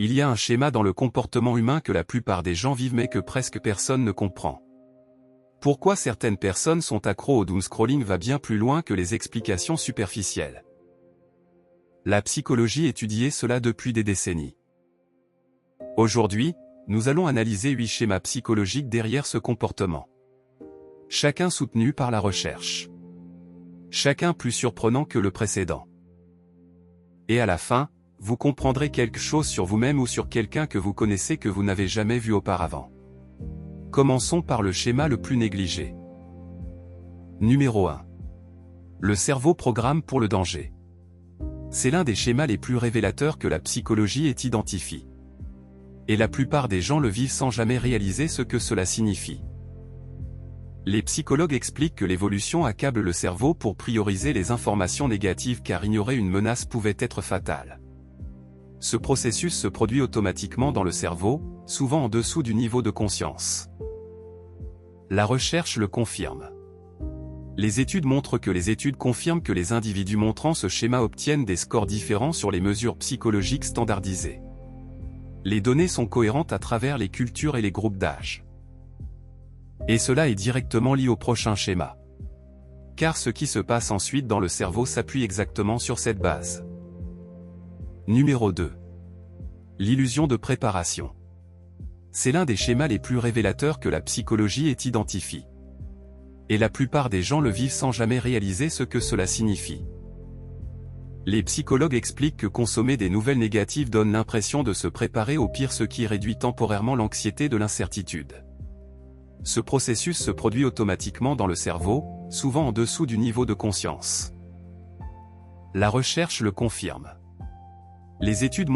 Il y a un schéma dans le comportement humain que la plupart des gens vivent mais que presque personne ne comprend. Pourquoi certaines personnes sont accros au doomscrolling va bien plus loin que les explications superficielles. La psychologie étudie cela depuis des décennies. Aujourd'hui, nous allons analyser 8 schémas psychologiques derrière ce comportement. Chacun soutenu par la recherche. Chacun plus surprenant que le précédent. Et à la fin, vous comprendrez quelque chose sur vous-même ou sur quelqu'un que vous connaissez que vous n'avez jamais vu auparavant. Commençons par le schéma le plus négligé. Numéro 1. Le cerveau programme pour le danger. C'est l'un des schémas les plus révélateurs que la psychologie ait identifié. Et la plupart des gens le vivent sans jamais réaliser ce que cela signifie. Les psychologues expliquent que l'évolution accable le cerveau pour prioriser les informations négatives car ignorer une menace pouvait être fatal. Ce processus se produit automatiquement dans le cerveau, souvent en dessous du niveau de conscience. La recherche le confirme. Les études montrent que les individus montrant ce schéma obtiennent des scores différents sur les mesures psychologiques standardisées. Les données sont cohérentes à travers les cultures et les groupes d'âge. Et cela est directement lié au prochain schéma. Car ce qui se passe ensuite dans le cerveau s'appuie exactement sur cette base. Numéro 2. L'illusion de préparation. C'est l'un des schémas les plus révélateurs que la psychologie ait identifié. Et la plupart des gens le vivent sans jamais réaliser ce que cela signifie. Les psychologues expliquent que consommer des nouvelles négatives donne l'impression de se préparer au pire, ce qui réduit temporairement l'anxiété de l'incertitude. Ce processus se produit automatiquement dans le cerveau, souvent en dessous du niveau de conscience. La recherche le confirme. Les études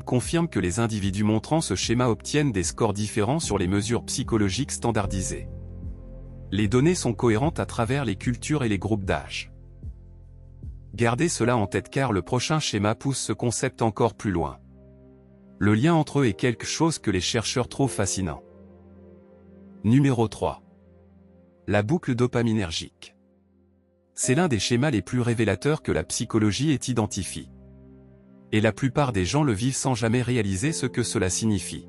confirment que les individus montrant ce schéma obtiennent des scores différents sur les mesures psychologiques standardisées. Les données sont cohérentes à travers les cultures et les groupes d'âge. Gardez cela en tête car le prochain schéma pousse ce concept encore plus loin. Le lien entre eux est quelque chose que les chercheurs trouvent fascinant. Numéro 3. La boucle dopaminergique. C'est l'un des schémas les plus révélateurs que la psychologie ait identifié. Et la plupart des gens le vivent sans jamais réaliser ce que cela signifie.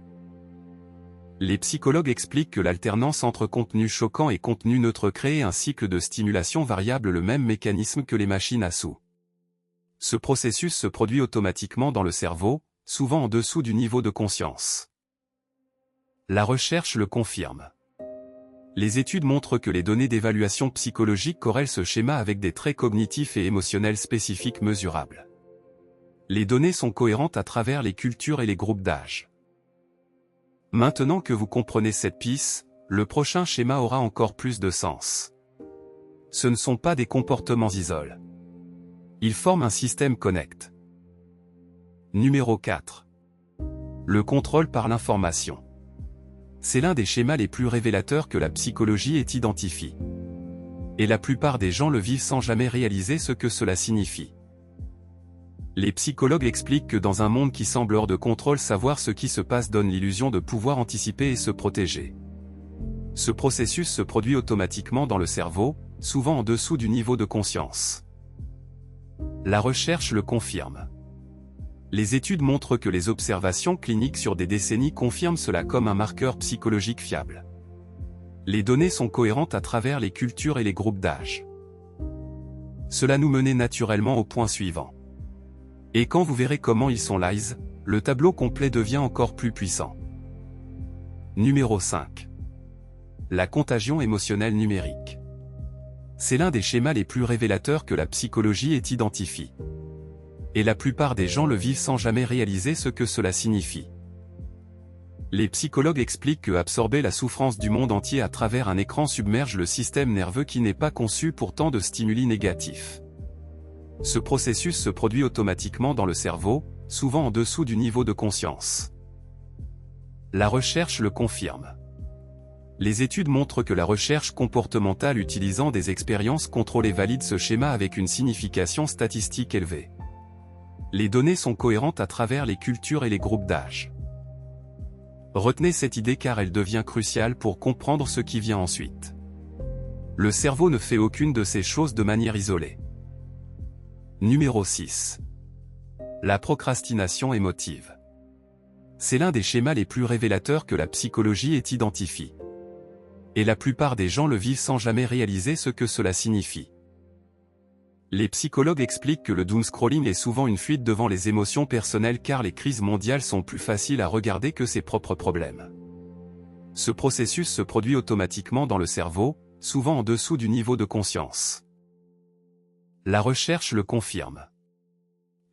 Les psychologues expliquent que l'alternance entre contenu choquant et contenu neutre crée un cycle de stimulation variable, le même mécanisme que les machines à sous. Ce processus se produit automatiquement dans le cerveau, souvent en dessous du niveau de conscience. La recherche le confirme. Les études montrent que les données d'évaluation psychologique corrèlent ce schéma avec des traits cognitifs et émotionnels spécifiques mesurables. Les données sont cohérentes à travers les cultures et les groupes d'âge. Maintenant que vous comprenez cette piste, le prochain schéma aura encore plus de sens. Ce ne sont pas des comportements isolés. Ils forment un système connect. Numéro 4. Le contrôle par l'information. C'est l'un des schémas les plus révélateurs que la psychologie ait identifié. Et la plupart des gens le vivent sans jamais réaliser ce que cela signifie. Les psychologues expliquent que dans un monde qui semble hors de contrôle, savoir ce qui se passe donne l'illusion de pouvoir anticiper et se protéger. Ce processus se produit automatiquement dans le cerveau, souvent en dessous du niveau de conscience. La recherche le confirme. Les études montrent que les observations cliniques sur des décennies confirment cela comme un marqueur psychologique fiable. Les données sont cohérentes à travers les cultures et les groupes d'âge. Cela nous menait naturellement au point suivant. Et quand vous verrez comment ils sont lies, le tableau complet devient encore plus puissant. Numéro 5. La contagion émotionnelle numérique. C'est l'un des schémas les plus révélateurs que la psychologie ait identifié. Et la plupart des gens le vivent sans jamais réaliser ce que cela signifie. Les psychologues expliquent que absorber la souffrance du monde entier à travers un écran submerge le système nerveux qui n'est pas conçu pour tant de stimuli négatifs. Ce processus se produit automatiquement dans le cerveau, souvent en dessous du niveau de conscience. La recherche le confirme. Les études montrent que la recherche comportementale utilisant des expériences contrôlées valide ce schéma avec une signification statistique élevée. Les données sont cohérentes à travers les cultures et les groupes d'âge. Retenez cette idée car elle devient cruciale pour comprendre ce qui vient ensuite. Le cerveau ne fait aucune de ces choses de manière isolée. Numéro 6. La procrastination émotive. C'est l'un des schémas les plus révélateurs que la psychologie ait identifié. Et la plupart des gens le vivent sans jamais réaliser ce que cela signifie. Les psychologues expliquent que le doomscrolling est souvent une fuite devant les émotions personnelles car les crises mondiales sont plus faciles à regarder que ses propres problèmes. Ce processus se produit automatiquement dans le cerveau, souvent en dessous du niveau de conscience. La recherche le confirme.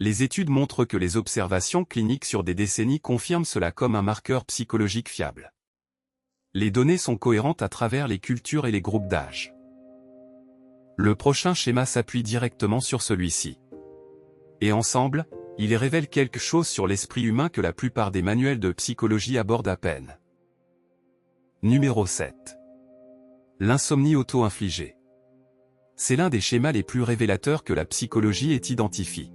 Les études montrent que les observations cliniques sur des décennies confirment cela comme un marqueur psychologique fiable. Les données sont cohérentes à travers les cultures et les groupes d'âge. Le prochain schéma s'appuie directement sur celui-ci. Et ensemble, il révèle quelque chose sur l'esprit humain que la plupart des manuels de psychologie abordent à peine. Numéro 7. L'insomnie auto-infligée. C'est l'un des schémas les plus révélateurs que la psychologie ait identifié.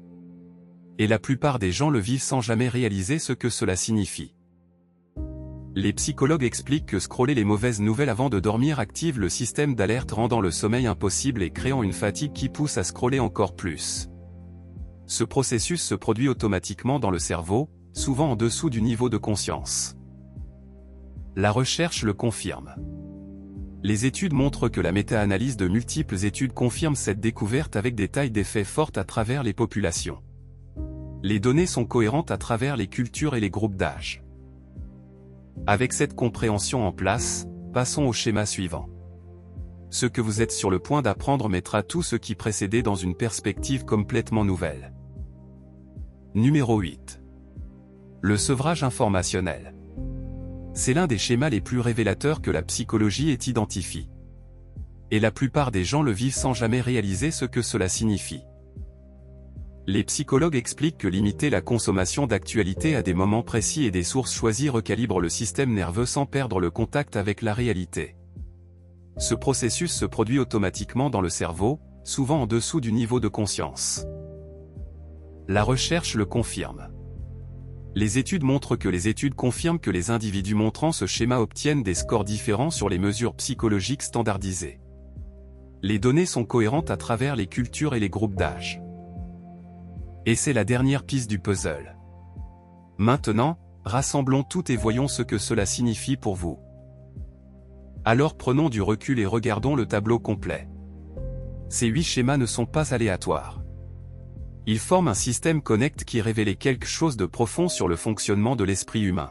Et la plupart des gens le vivent sans jamais réaliser ce que cela signifie. Les psychologues expliquent que scroller les mauvaises nouvelles avant de dormir active le système d'alerte rendant le sommeil impossible et créant une fatigue qui pousse à scroller encore plus. Ce processus se produit automatiquement dans le cerveau, souvent en dessous du niveau de conscience. La recherche le confirme. Les études montrent que la méta-analyse de multiples études confirme cette découverte avec des tailles d'effets fortes à travers les populations. Les données sont cohérentes à travers les cultures et les groupes d'âge. Avec cette compréhension en place, passons au schéma suivant. Ce que vous êtes sur le point d'apprendre mettra tout ce qui précédait dans une perspective complètement nouvelle. Numéro 8. Le sevrage informationnel. C'est l'un des schémas les plus révélateurs que la psychologie ait identifié. Et la plupart des gens le vivent sans jamais réaliser ce que cela signifie. Les psychologues expliquent que limiter la consommation d'actualités à des moments précis et des sources choisies recalibre le système nerveux sans perdre le contact avec la réalité. Ce processus se produit automatiquement dans le cerveau, souvent en dessous du niveau de conscience. La recherche le confirme. Les études montrent que les études confirment que les individus montrant ce schéma obtiennent des scores différents sur les mesures psychologiques standardisées. Les données sont cohérentes à travers les cultures et les groupes d'âge. Et c'est la dernière piste du puzzle. Maintenant, rassemblons tout et voyons ce que cela signifie pour vous. Alors prenons du recul et regardons le tableau complet. Ces 8 schémas ne sont pas aléatoires. Ils forment un système connect qui révèle quelque chose de profond sur le fonctionnement de l'esprit humain.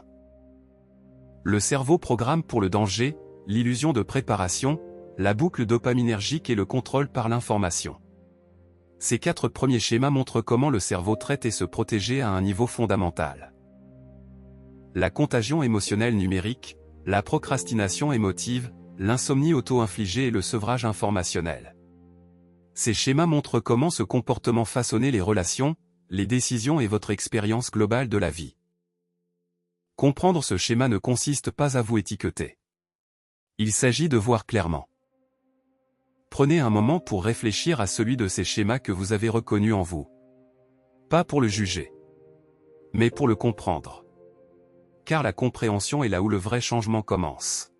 Le cerveau programme pour le danger, l'illusion de préparation, la boucle dopaminergique et le contrôle par l'information. Ces 4 premiers schémas montrent comment le cerveau traite et se protéger à un niveau fondamental. La contagion émotionnelle numérique, la procrastination émotive, l'insomnie auto-infligée et le sevrage informationnel. Ces schémas montrent comment ce comportement façonnait les relations, les décisions et votre expérience globale de la vie. Comprendre ce schéma ne consiste pas à vous étiqueter. Il s'agit de voir clairement. Prenez un moment pour réfléchir à celui de ces schémas que vous avez reconnu en vous. Pas pour le juger, mais pour le comprendre. Car la compréhension est là où le vrai changement commence.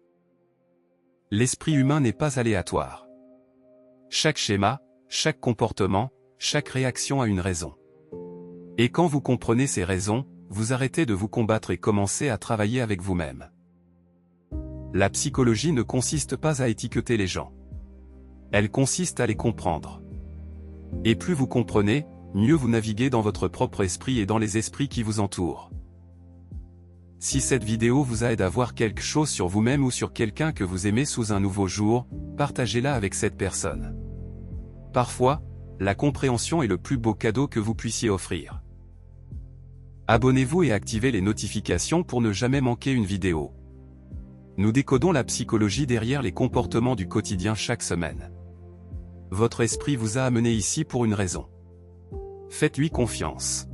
L'esprit humain n'est pas aléatoire. Chaque schéma, chaque comportement, chaque réaction a une raison. Et quand vous comprenez ces raisons, vous arrêtez de vous combattre et commencez à travailler avec vous-même. La psychologie ne consiste pas à étiqueter les gens. Elle consiste à les comprendre. Et plus vous comprenez, mieux vous naviguez dans votre propre esprit et dans les esprits qui vous entourent. Si cette vidéo vous aide à voir quelque chose sur vous-même ou sur quelqu'un que vous aimez sous un nouveau jour, partagez-la avec cette personne. Parfois, la compréhension est le plus beau cadeau que vous puissiez offrir. Abonnez-vous et activez les notifications pour ne jamais manquer une vidéo. Nous décodons la psychologie derrière les comportements du quotidien chaque semaine. Votre esprit vous a amené ici pour une raison. Faites-lui confiance.